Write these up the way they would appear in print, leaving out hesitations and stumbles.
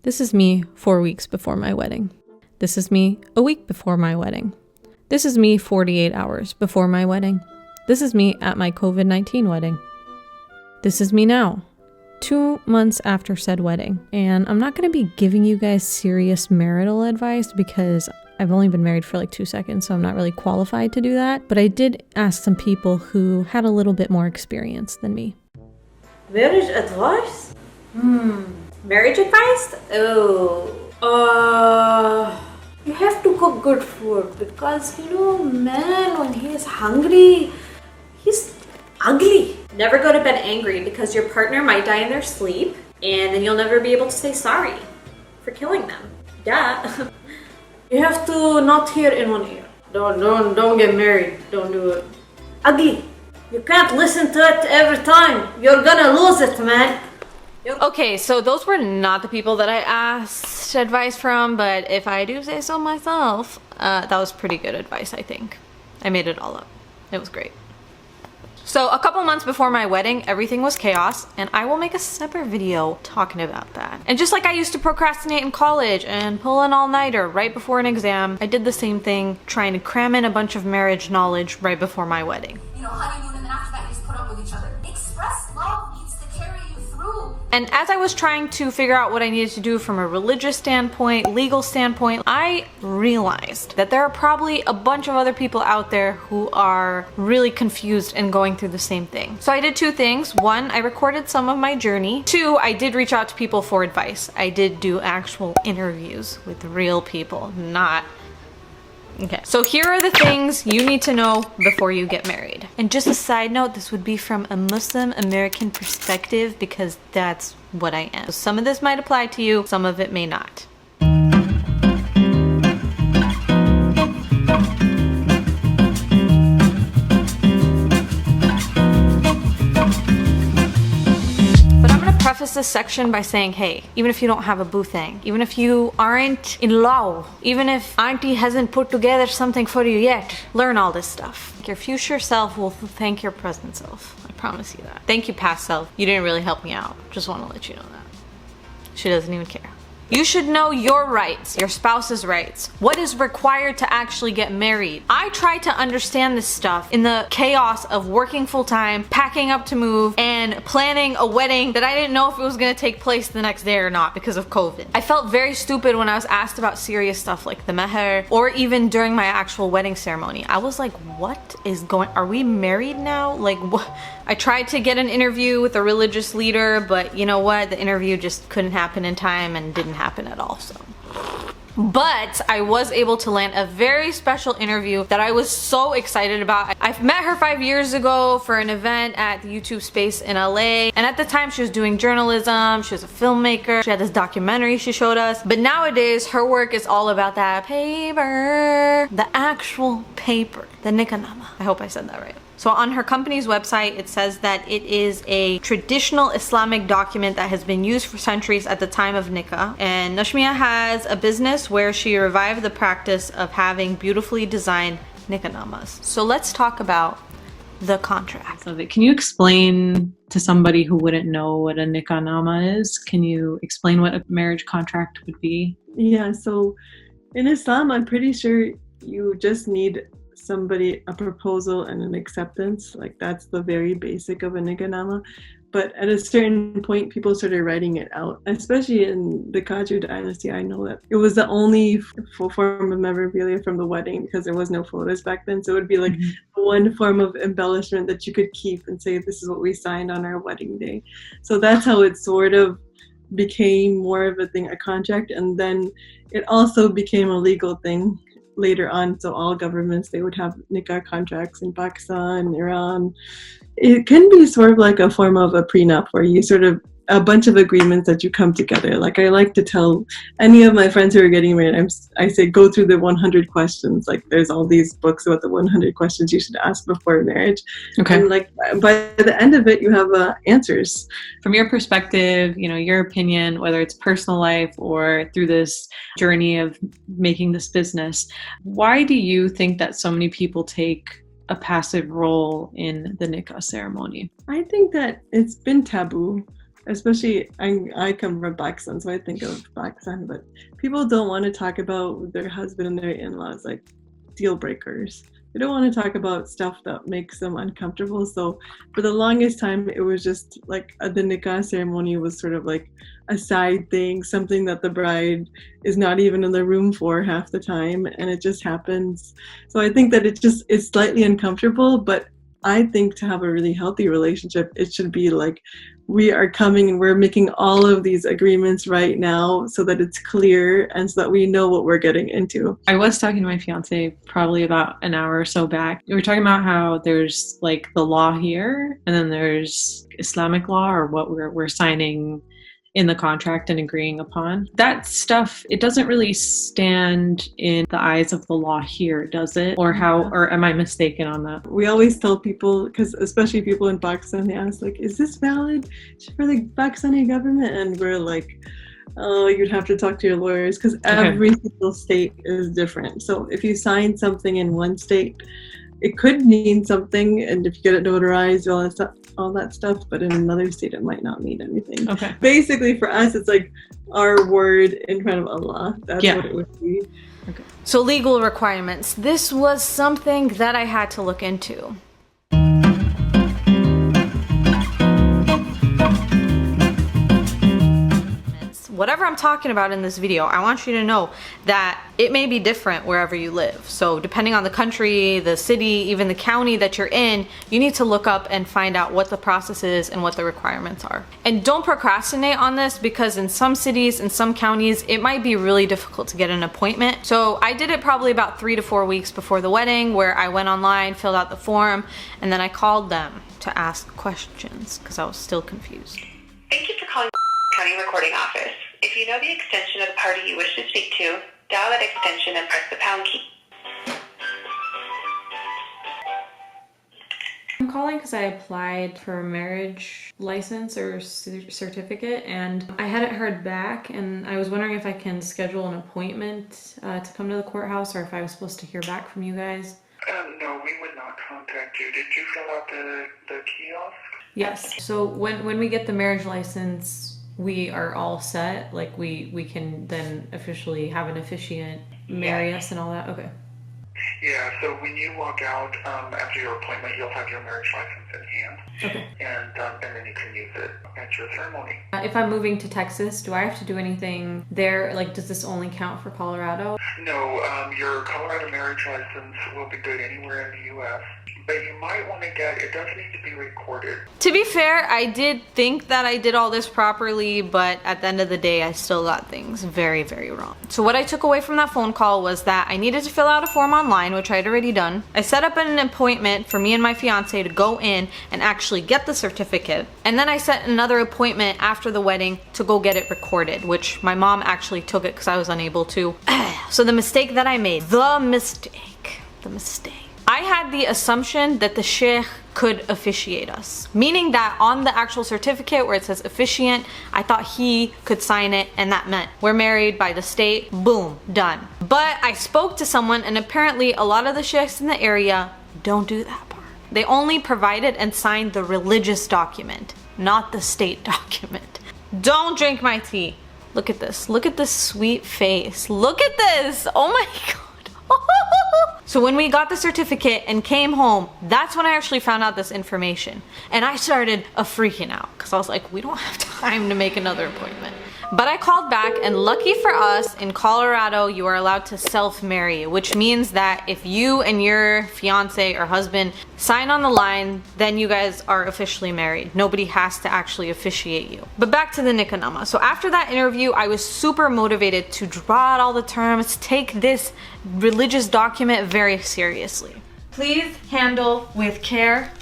This is me 4 weeks before my wedding. This is me a week before my wedding. This is me 48 hours before my wedding. This is me at my COVID-19 wedding. This is me now, 2 months after said wedding. And I'm not going to be giving you guys serious marital advice because I've only been married for like 2 seconds, so I'm not really qualified to do that. But I did ask some people who had a little bit more experience than me. Marriage advice? Marriage advice? You have to cook good food because, man, when he is hungry, he's ugly. Never go to bed angry because your partner might die in their sleep and then you'll never be able to say sorry for killing them. Yeah. You have to not hear in one ear. Don't get married. Don't do it. Ugly. You can't listen to it every time. You're gonna lose it, man. Okay, so those were not the people that I asked advice from, but if I do say so myself, that was pretty good advice, I think. I made it all up. It was great. So a couple months before my wedding, everything was chaos, and I will make a separate video talking about that. And just like I used to procrastinate in college and pull an all-nighter right before an exam, I did the same thing, trying to cram in a bunch of marriage knowledge right before my wedding. Honeymoon, and then after that you just put up with each other. Express love needs to carry you through. And as I was trying to figure out what I needed to do from a religious standpoint, legal standpoint, I realized that there are probably a bunch of other people out there who are really confused and going through the same thing. So I did two things. One, I recorded some of my journey. Two, I did reach out to people for advice. I did do actual interviews with real people, not... Okay, so here are the things you need to know before you get married. And just a side note, this would be from a Muslim American perspective because that's what I am. So some of this might apply to you, some of it may not. Preface this section by saying, hey, even if you don't have a boo thing, even if you aren't in love, even if auntie hasn't put together something for you yet, learn all this stuff. Your future self will thank your present self. I promise you that. Thank you, past self. You didn't really help me out. Just want to let you know that. She doesn't even care. You should know your rights, your spouse's rights, what is required to actually get married. I tried to understand this stuff in the chaos of working full-time, packing up to move, and planning a wedding that I didn't know if it was gonna take place the next day or not because of COVID. I felt very stupid when I was asked about serious stuff like the meher, or even during my actual wedding ceremony. I was like, what is going, are we married now? Like, what? I tried to get an interview with a religious leader, but you know what? The interview just couldn't happen in time and didn't happen at all, so. But I was able to land a very special interview that I was so excited about. I've met her 5 years ago for an event at the YouTube space in LA. And at the time she was doing journalism, she was a filmmaker, she had this documentary she showed us. But nowadays her work is all about that paper, the actual paper, the nikah. I hope I said that right. So on her company's website, it says that it is a traditional Islamic document that has been used for centuries at the time of nikah. And Nashmiya has a business where she revived the practice of having beautifully designed nikah namas. So let's talk about the contract. Can you explain to somebody who wouldn't know what a nikah nama is? Can you explain what a marriage contract would be? Yeah, so in Islam, I'm pretty sure you just need a proposal and an acceptance. Like, that's the very basic of a nikah. But at a certain point, people started writing it out, especially in the Qajju dynasty. I know that it was the only full form of memorabilia from the wedding because there was no photos back then. So it would be like one form of embellishment that you could keep and say, this is what we signed on our wedding day. So that's how it sort of became more of a thing, a contract. And then it also became a legal thing later on. So all governments, they would have nikah contracts in Pakistan, Iran. It can be sort of like a form of a prenup where you sort of a bunch of agreements that you come together. Like, I like to tell any of my friends who are getting married, I say, go through the 100 questions. Like, there's all these books about the 100 questions you should ask before marriage. Okay. And like, by the end of it, you have answers. From your perspective, your opinion, whether it's personal life or through this journey of making this business, why do you think that so many people take a passive role in the nikah ceremony? I think that it's been taboo. especially I come from Pakistan, so I think of Pakistan, but people don't want to talk about their husband and their in-laws like deal breakers. They don't want to talk about stuff that makes them uncomfortable. So for the longest time, it was just like the nikah ceremony was sort of like a side thing, something that the bride is not even in the room for half the time, and it just happens. So I think that it's slightly uncomfortable, but I think to have a really healthy relationship, it should be like we are coming and we're making all of these agreements right now so that it's clear and so that we know what we're getting into. I was talking to my fiance probably about an hour or so back. We were talking about how there's like the law here, and then there's Islamic law, or what we're signing in the contract and agreeing upon. That stuff, it doesn't really stand in the eyes of the law here, does it? Or am I mistaken on that? We always tell people, because especially people in Pakistan, they ask like, is this valid for the Pakistani government? And we're like, oh, you'd have to talk to your lawyers, because every single state is different. So if you sign something in one state, it could mean something, and if you get it notarized, all that stuff, but in another state it might not mean anything. Okay. Basically for us, it's like our word in front of Allah. That's what it would be. Okay. So legal requirements. This was something that I had to look into. Whatever I'm talking about in this video, I want you to know that it may be different wherever you live. So depending on the country, the city, even the county that you're in, you need to look up and find out what the process is and what the requirements are. And don't procrastinate on this, because in some cities, in some counties, it might be really difficult to get an appointment. So I did it probably about 3 to 4 weeks before the wedding, where I went online, filled out the form, and then I called them to ask questions because I was still confused. Thank you for calling County Recording Office. If you know the extension of the party you wish to speak to, dial that extension and press the pound key. I'm calling because I applied for a marriage license or certificate, and I hadn't heard back, and I was wondering if I can schedule an appointment to come to the courthouse, or if I was supposed to hear back from you guys. No, we would not contact you. Did you fill out the kiosk? Yes. So when we get the marriage license, we are all set. Like we can then officially have an officiant marry us and all that. Okay. Yeah, so when you walk out after your appointment, you'll have your marriage license in hand. Okay. And then you can use it at your ceremony. If I'm moving to Texas, do I have to do anything there? Like, does this only count for Colorado? No, your Colorado marriage license will be good anywhere in the U.S., but you might want to it does need to be recorded. To be fair, I did think that I did all this properly, but at the end of the day, I still got things very, very wrong. So what I took away from that phone call was that I needed to fill out a form online, which I had already done. I set up an appointment for me and my fiance to go in and actually get the certificate. And then I set another appointment after the wedding to go get it recorded, which my mom actually took it because I was unable to. So the mistake that I made, I had the assumption that the sheikh could officiate us, meaning that on the actual certificate where it says officiant, I thought he could sign it, and that meant we're married by the state, boom, done. But I spoke to someone, and apparently a lot of the sheikhs in the area don't do that part. They only provided and signed the religious document, not the state document. Don't drink my tea. Look at this. Look at this sweet face. Look at this. Oh my God. So when we got the certificate and came home, that's when I actually found out this information. And I started freaking out because I was like, we don't have time to make another appointment. But I called back, and lucky for us, in Colorado, you are allowed to self-marry, which means that if you and your fiance or husband sign on the line, then you guys are officially married. Nobody has to actually officiate you. But back to the nikah nama. So after that interview, I was super motivated to draw out all the terms, take this religious document very seriously. Please handle with care.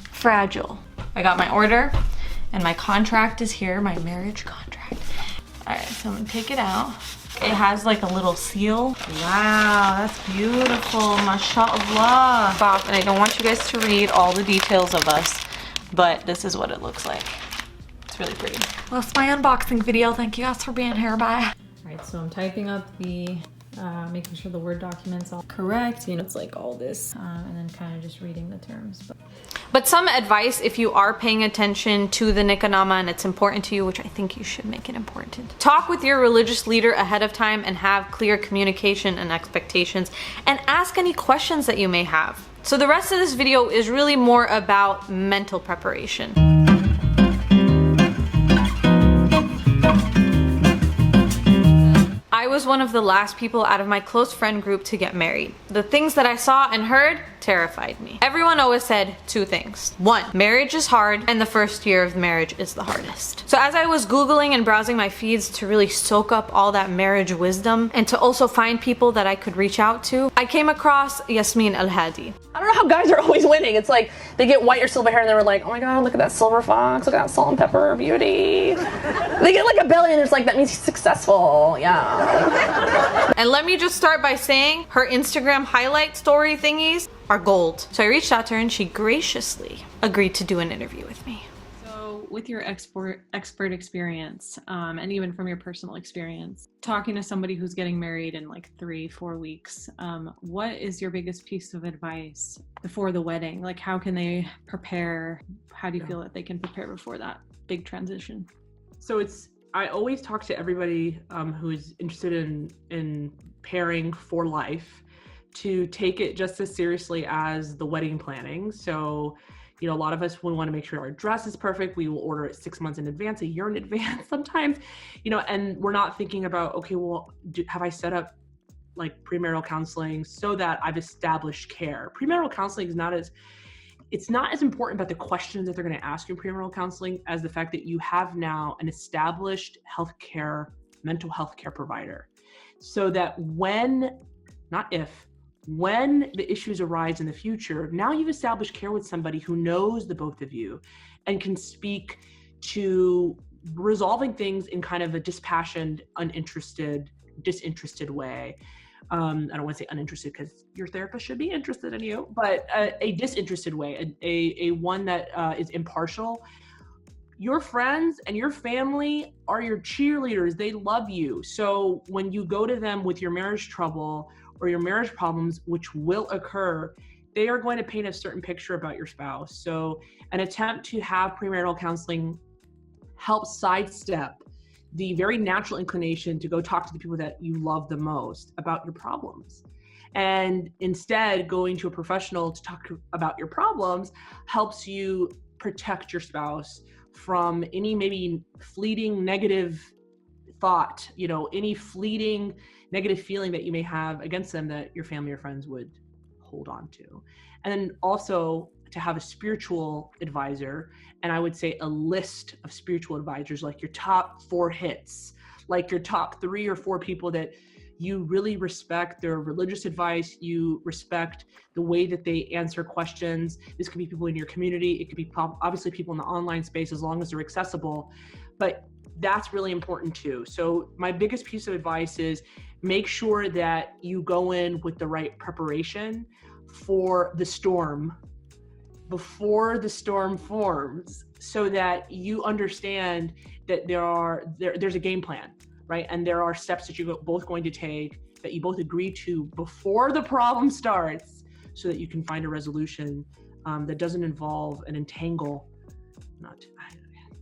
Fragile. I got my order. And my contract is here, my marriage contract. All right, so I'm gonna take it out. It has like a little seal. Wow, that's beautiful, mashallah. And I don't want you guys to read all the details of us, but this is what it looks like. It's really pretty. Well, that's my unboxing video. Thank you guys for being here, bye. All right, so I'm typing up the making sure the Word document's all correct. You know, it's like all this, and then kind of just reading the terms. But some advice, if you are paying attention to the nikah and it's important to you, which I think you should make it important. Talk with your religious leader ahead of time and have clear communication and expectations, and ask any questions that you may have. So the rest of this video is really more about mental preparation. I was one of the last people out of my close friend group to get married. The things that I saw and heard terrified me. Everyone always said two things. One, marriage is hard, and the first year of marriage is the hardest. So as I was Googling and browsing my feeds to really soak up all that marriage wisdom and to also find people that I could reach out to, I came across Yasmin Al-Hadi. I don't know how guys are always winning. It's like they get white or silver hair and they're like, oh my god, look at that silver fox, look at that salt and pepper beauty. They get like a billion and it's like, that means he's successful, yeah. And let me just start by saying her Instagram highlight story thingies are gold. So I reached out to her and she graciously agreed to do an interview with me. So with your expert experience, and even from your personal experience, talking to somebody who's getting married in like 3-4 weeks, what is your biggest piece of advice before the wedding? Like, how can they prepare? How do you feel that they can prepare before that big transition? So I always talk to everybody who is interested in pairing for life to take it just as seriously as the wedding planning. So, you know, a lot of us, we want to make sure our dress is perfect. We will order it 6 months in advance, a year in advance sometimes, you know, and we're not thinking about, okay, well, have I set up like premarital counseling so that I've established care? Premarital counseling is it's not as important about the questions that they're going to ask you in premarital counseling as the fact that you have now an established mental health care provider, so that when the issues arise in the future, now you've established care with somebody who knows the both of you and can speak to resolving things in kind of a dispassionate, disinterested way. I don't want to say uninterested because your therapist should be interested in you, but a disinterested way, a one that is impartial. Your friends and your family are your cheerleaders. They love you. So when you go to them with your marriage trouble or your marriage problems, which will occur, they are going to paint a certain picture about your spouse. So an attempt to have premarital counseling helps sidestep the very natural inclination to go talk to the people that you love the most about your problems. And instead, going to a professional to talk about your problems helps you protect your spouse from any maybe fleeting negative thought, you know, any fleeting negative feeling that you may have against them that your family or friends would hold on to. And then also to have a spiritual advisor, and I would say a list of spiritual advisors, like your top 4 hits, like your top 3 or 4 people that you really respect their religious advice, you respect the way that they answer questions. This could be people in your community, it could be obviously people in the online space, as long as they're accessible, but that's really important too. So my biggest piece of advice is make sure that you go in with the right preparation for the storm before the storm forms, so that you understand that there's a game plan, right? And there are steps that you're both going to take, that you both agree to before the problem starts, so that you can find a resolution that doesn't involve an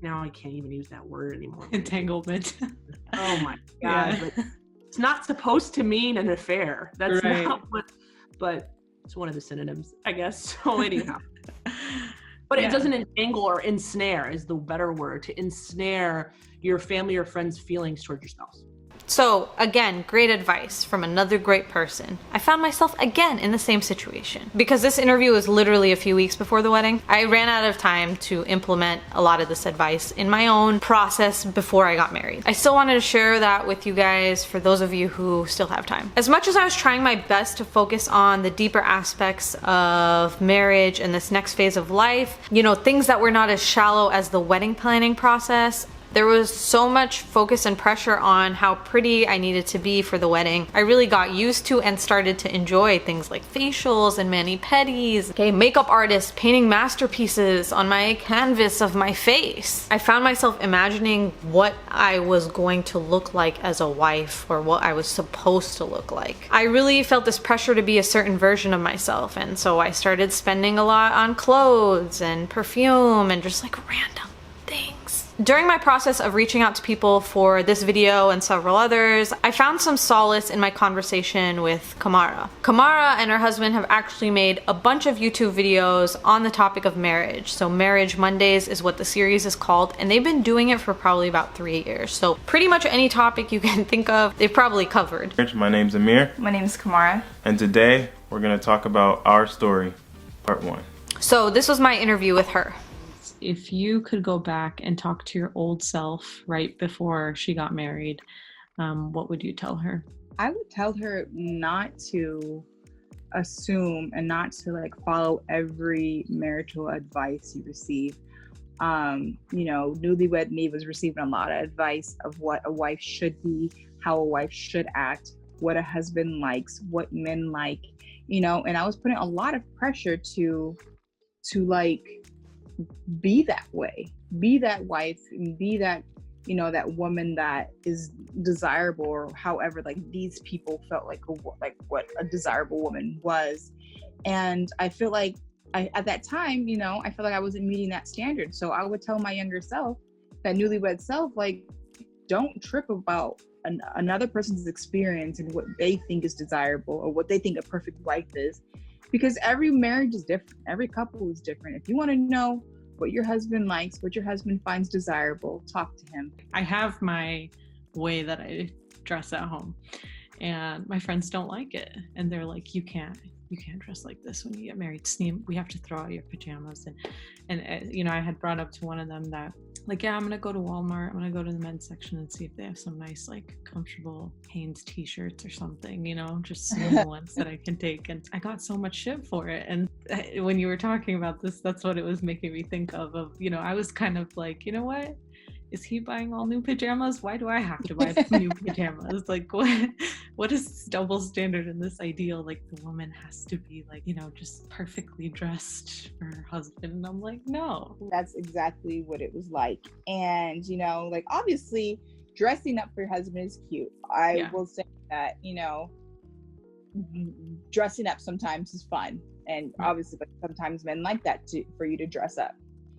now I can't even use that word anymore. Entanglement. Oh my God. Yeah. But it's not supposed to mean an affair. That's right. Not what, but it's one of the synonyms, I guess. So anyhow. But it doesn't entangle or ensnare is the better word, to ensnare your family or friends' feelings towards your spouse. So again, great advice from another great person. I found myself again in the same situation. Because this interview was literally a few weeks before the wedding, I ran out of time to implement a lot of this advice in my own process before I got married. I still wanted to share that with you guys for those of you who still have time. As much as I was trying my best to focus on the deeper aspects of marriage and this next phase of life, you know, things that were not as shallow as the wedding planning process, There was so much focus and pressure on how pretty I needed to be for the wedding. I really got used to and started to enjoy things like facials and mani-pedis, okay, makeup artists painting masterpieces on my canvas of my face. I found myself imagining what I was going to look like as a wife, or what I was supposed to look like. I really felt this pressure to be a certain version of myself, and so I started spending a lot on clothes and perfume and just like random things. During my process of reaching out to people for this video and several others, I found some solace in my conversation with Kamara. Kamara and her husband have actually made a bunch of YouTube videos on the topic of marriage. So Marriage Mondays is what the series is called, and they've been doing it for probably about 3 years. So pretty much any topic you can think of, they've probably covered. My name's Amir. My name is Kamara. And today we're going to talk about our story, part 1. So this was my interview with her. If you could go back and talk to your old self right before she got married, what would you tell her? I would tell her not to assume and not to like follow every marital advice you receive. Newlywed me was receiving a lot of advice of what a wife should be, how a wife should act, what a husband likes, what men like, and I was putting a lot of pressure to like be that way, be that wife, and be that that woman that is desirable, or however like these people felt like what a desirable woman was. And I feel like at that time, I feel like I wasn't meeting that standard. So I would tell my younger self, that newlywed self, like, don't trip about another person's experience and what they think is desirable, or what they think a perfect wife is. Because every marriage is different. Every couple is different. If you want to know what your husband likes, what your husband finds desirable, talk to him. I have my way that I dress at home, and my friends don't like it. And they're like, you can't dress like this when you get married. We have to throw out your pajamas. And I had brought up to one of them that, like, yeah, I'm gonna go to Walmart, I'm gonna go to the men's section and see if they have some nice, like, comfortable Hanes t-shirts or something, just small ones that I can take. And I got so much shit for it. And when you were talking about this, that's what it was making me think of, I was kind of like, you know what? Is he buying all new pajamas? Why do I have to buy new pajamas? Like, what is this double standard in this ideal? Like, the woman has to be like, just perfectly dressed for her husband. And I'm like, no. That's exactly what it was like. And, like, obviously dressing up for your husband is cute. I will say that, dressing up sometimes is fun. And obviously, but sometimes men like that for you to dress up.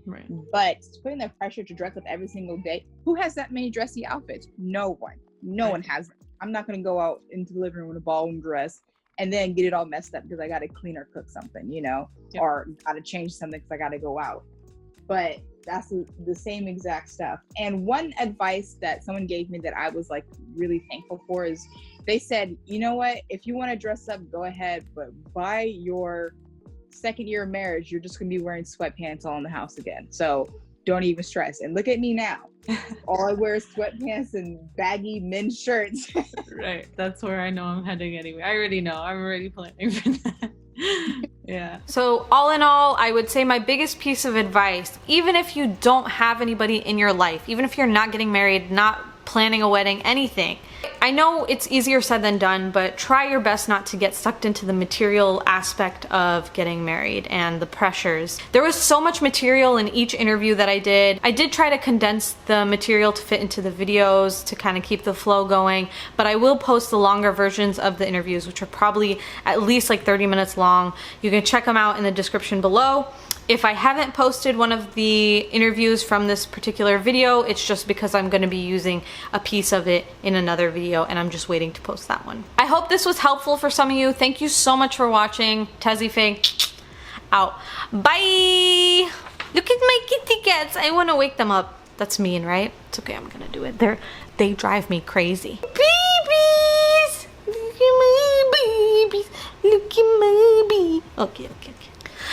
Right. But putting the pressure to dress up every single day, who has that many dressy outfits? No one. No one has them. I'm not going to go out into the living room in a ballroom dress and then get it all messed up because I got to clean or cook something, or got to change something because I got to go out. But that's the same exact stuff. And one advice that someone gave me that I was like really thankful for is they said, you know what, if you want to dress up, go ahead, but by your second year of marriage, you're just gonna be wearing sweatpants all in the house again. So don't even stress. And look at me now. All I wear is sweatpants and baggy men's shirts. Right. That's where I know I'm heading anyway. I already know. I'm already planning for that. Yeah. So all in all, I would say my biggest piece of advice, even if you don't have anybody in your life, even if you're not getting married, not planning a wedding, anything. I know it's easier said than done, but try your best not to get sucked into the material aspect of getting married and the pressures. There was so much material in each interview that I did. I did try to condense the material to fit into the videos to kind of keep the flow going, but I will post the longer versions of the interviews, which are probably at least like 30 minutes long. You can check them out in the description below. If I haven't posted one of the interviews from this particular video, it's just because I'm going to be using a piece of it in another video and I'm just waiting to post that one. I hope this was helpful for some of you. Thank you so much for watching. TazzyPhe out. Bye! Look at my kitty cats. I want to wake them up. That's mean, right? It's okay, I'm going to do it. They drive me crazy. Babies! Look at my babies. Look at my baby. Okay.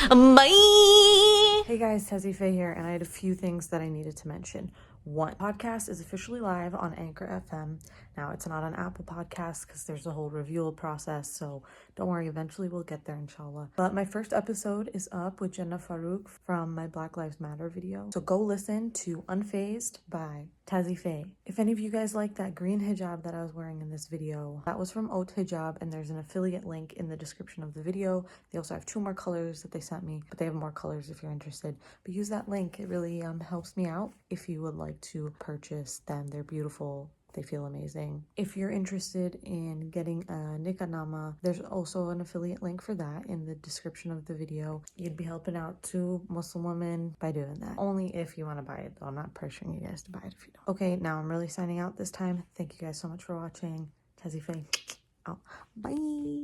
Bye! Hey guys, TazzyPhe here, and I had a few things that I needed to mention. One, podcast is officially live on Anchor FM. Now, it's not on Apple Podcasts because there's a whole review process, so don't worry, eventually we'll get there, inshallah. But my first episode is up with Jenna Farouk from my Black Lives Matter video. So go listen to Unfazed by TazzyPhe. If any of you guys like that green hijab that I was wearing in this video, that was from Haute Hijab, and there's an affiliate link in the description of the video. They also have 2 more colors that they sent me, but they have more colors if you're interested. But use that link. It really helps me out if you would like to purchase them. They're beautiful. They feel amazing. If you're interested in getting a nikah nama, there's also an affiliate link for that in the description of the video. You'd be helping out 2 Muslim women by doing that. Only if you want to buy it, though. I'm not pressuring you guys to buy it if you don't. Okay, now I'm really signing out this time. Thank you guys so much for watching. TazzyPhe out. Bye.